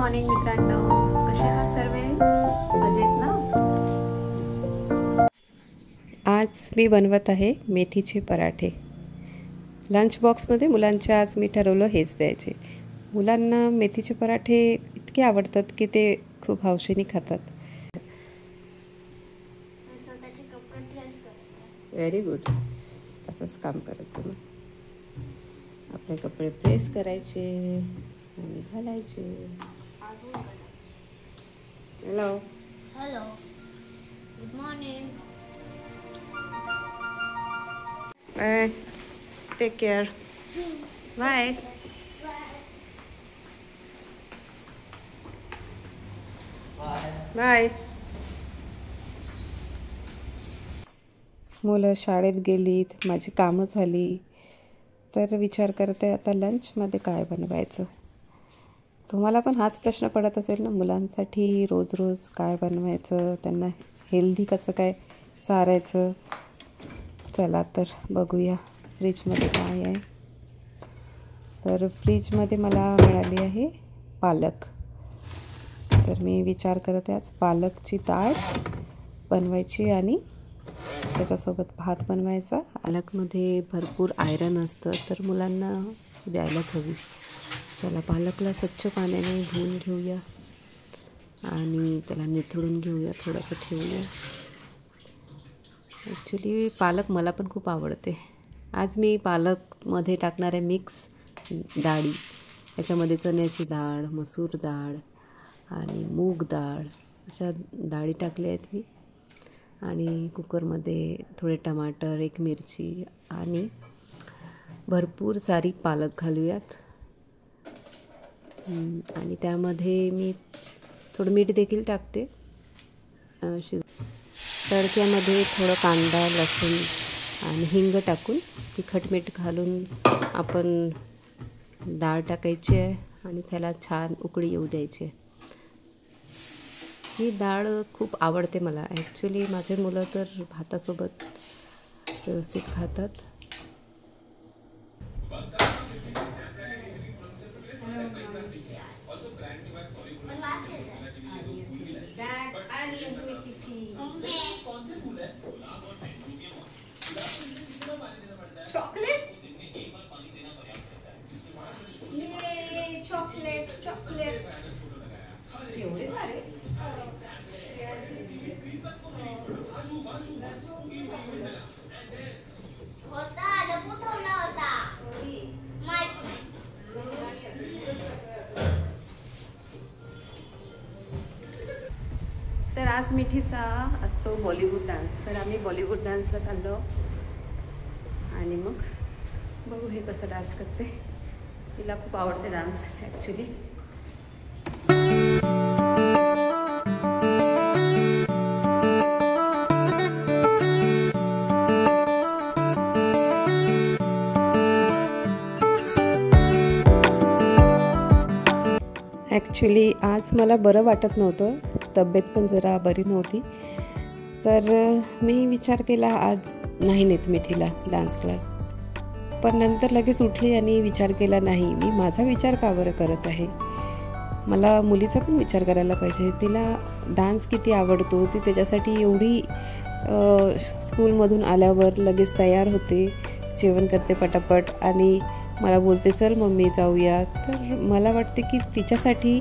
Morning मित्रांनो, कसे आहात सर्व? मजेत ना? आज मी बनवत आहे मेथीचे पराठे. लंच बॉक्समध्ये मुलांच्या आज मी ठरवलं हेच द्यायचे. मुलांना मेथीचे पराठे इतके आवडतात की ते खूप हौशीने खातात. स्वतःचे कपडे प्रेस करायचे. Very good. असंच काम करायचं ना. आपले कपडे प्रेस करायचे आणि घालायचे. Hello. Hello. Good morning. Bye. Take care. Bye. Bye. मुलं शाळेत गेलीत, माझी कामं झाली, तर विचार करते आता लंचमध्ये काय बनवायचं. तुम्हाला पण हाच प्रश्न पडत असेल ना, मुलांसाठी रोज रोज काय बनवायचं, त्यांना हेल्दी कसं काय चारायचं. चला तर बघूया फ्रीजमध्ये काय आहे. तर फ्रीजमध्ये मला मिळाली आहे पालक. तर मी विचार करते आज पालकची डाळ बनवायची आणि त्याच्यासोबत भात बनवायचा. पालकमध्ये भरपूर आयरन असतं, तर मुलांना द्यायलाच हवी. चला पालकला स्वच्छ पाण्याने धुवून घेऊया आणि त्याला निथळून घेऊया, थोडंसं ठेवूया. ॲक्च्युली पालक मला पण खूप आवडते. आज मी पालकमध्ये टाकणार आहे मिक्स डाळी. याच्यामध्ये चण्याची डाळ, मसूर डाळ आणि मूग डाळ अशा डाळी टाकल्या आहेत मी. आणि कुकरमध्ये थोडे टमाटर, एक मिरची आणि भरपूर सारी पालक घालूयात. आणि त्यामध्ये मी थोडं मीठ देखील टाकते. तडक्यामध्ये थोडं कांदा, लसूण आणि हिंग टाकून तिखट मीठ घालून आपण डाळ टाकायची आहे आणि त्याला छान उकळी येऊ द्यायची आहे. ही डाळ खूप आवडते मला. ॲक्च्युली माझे मुलं तर भातासोबत व्यवस्थित खातात. चॉकलेट एवढे सारे होता लपून ठेवला होता. तर आज मिठीचा असतो बॉलिवूड डान्स. तर आम्ही बॉलिवूड डान्सला चाललो आणि मग बघू हे कसं डान्स करते. तिला खूप आवडते डान्स ॲक्च्युली. ॲक्च्युली आज मला बरं वाटत नव्हतं, तब्येत पण जरा बरी नव्हती. तर मी विचार केला आज नाही नेत मिठीला डान्स क्लास. पण नंतर लगेच उठली आणि विचार केला नाही, मी माझा विचार का बरं करत आहे. मला मुलीचा पण विचार करायला पाहिजे. तिला डान्स किती आवडतो. ती त्याच्यासाठी एवढी स्कूलमधून आल्यावर लगेच तयार होते, जेवण करते पटापट आणि मला बोलते चल मम्मी जाऊया. तर मला वाटते की तिच्यासाठी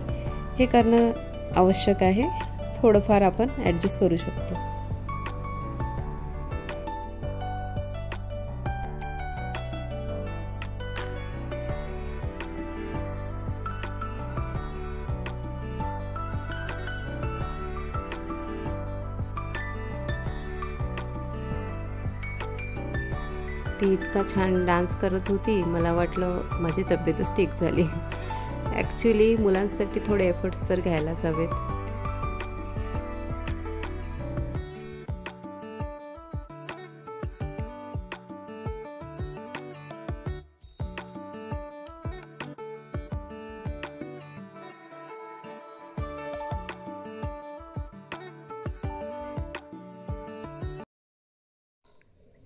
हे करणं आवश्यक आहे. थोडंफार आपण ॲडजस्ट करू शकतो. ती इतका छान डान्स करत होती, मला वाटलं माझी तब्येतच ठीक झाली. ॲक्च्युली मुलांसाठी थोडे एफर्ट्स तर घ्यायलाच हवेत.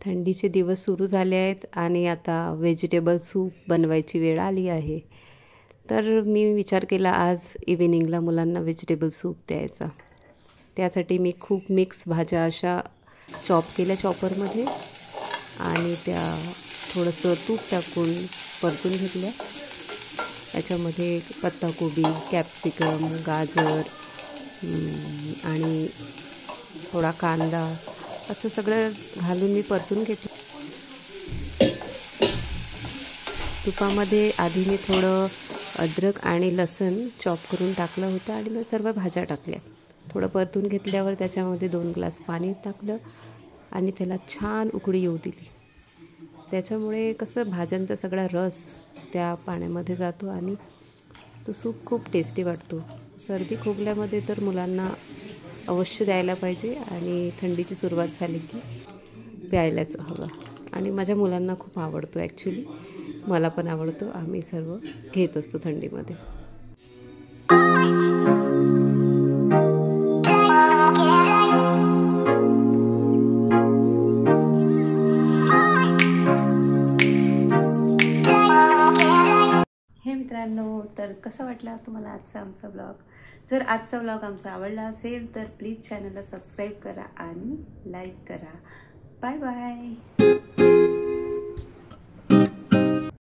थंडीचे दिवस सुरू झाले आहेत आणि आता व्हेजिटेबल सूप बनवायची वेळ आली आहे. तर मी विचार केला आज इव्हिनिंगला मुलांना व्हेजिटेबल सूप द्यायचा. त्यासाठी मी खूप मिक्स भाज्या अशा चॉप केल्या चॉपरमध्ये आणि त्या थोडंसं तूप टाकून परतून घेतल्या. याच्यामध्ये पत्ताकोबी, कॅप्सिकम, गाजर आणि थोडा कांदा असं सगळं घालून मी परतून घेतलं. तुपामध्ये आधी मी थोडं अद्रक आणि लसूण चॉप करून टाकलं होतं आणि मग सर्व भाज्या टाकल्या. थोडं परतून घेतल्यावर त्याच्यामध्ये 2 ग्लास पाणी टाकलं आणि त्याला छान उकळी येऊ दिली. त्याच्यामुळे कसं भाज्यांचा सगळा रस त्या पाण्यामध्ये जातो आणि तो सूप खूप टेस्टी वाटतो. सर्दी खोकल्यामध्ये तर मुलांना अवश्य द्यायला पाहिजे आणि थंडीची सुरुवात झाली की प्यायलाच हवं. आणि माझ्या मुलांना खूप आवडतो ॲक्च्युली. मला पण आवडतो. आम्ही सर्व घेत असतो थंडीमध्ये. हे मित्रांनो, तर कसं वाटलं तुम्हाला आजचा आमचा ब्लॉग? जर आजचा ब्लॉग आमचा आवडला असेल तर प्लीज चॅनलला सबस्क्राईब करा आणि लाईक करा. Bye bye.